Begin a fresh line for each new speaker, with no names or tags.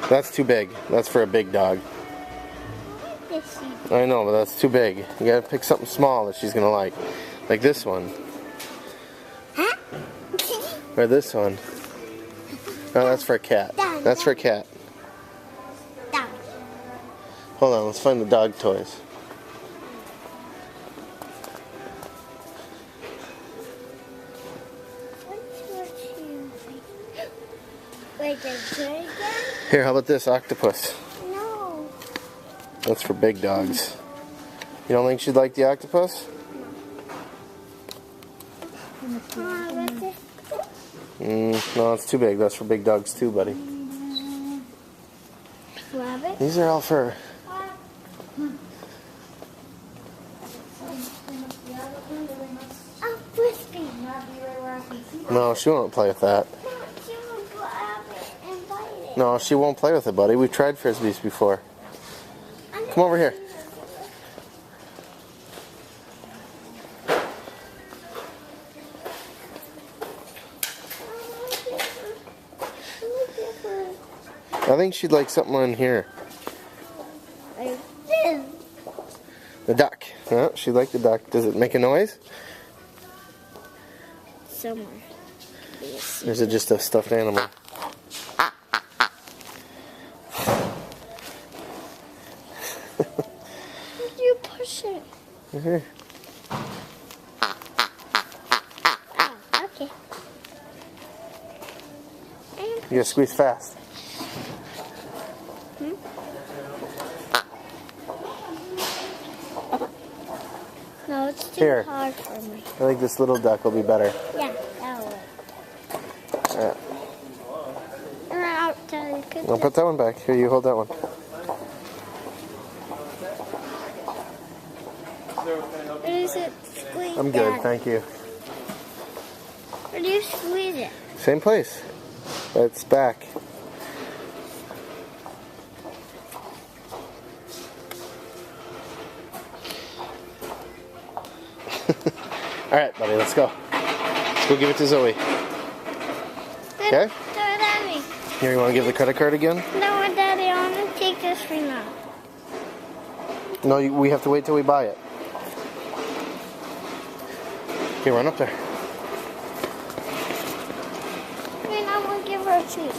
That's too big. That's for a big dog. I know, but that's too big. You gotta pick something small that she's gonna like. Like this one.
Huh?
Or this one. No, that's for a cat. That's for a cat. Hold on, let's find the dog toys.
Wait, there's good again?
Here, how about this octopus?
No.
That's for big dogs. You don't think she'd like the octopus? No, it's too big. That's for big dogs too, buddy.
Rabbit?
These are all for...
Oh, Frisbee.
No, she won't play with that. No, she won't play with it, buddy. We've tried Frisbees before. Come over here. I think she'd like something on here.
Like this.
The duck. Yeah, she'd like the duck. Does it make a noise?
Somewhere.
Or is it just a stuffed animal?
You push it.
Here.
Oh, okay.
You gotta squeeze fast.
No, it's too
Here.
hard for me.
I think this little duck will be better.
Yeah, that will.
I'll put that one back. Here, you hold that one.
Where does it squeeze?
I'm good,
Dad?
thank you.
Where do you squeeze it?
Same place. It's back. Alright, buddy, let's go. Let's go give it to Zoe. Okay?
Throw it at me.
Here, you want to give the credit card again?
No, Daddy, I want to take this for now.
No, we have to wait till we buy it. Okay, run up there.
I mean, I want to give her a treat.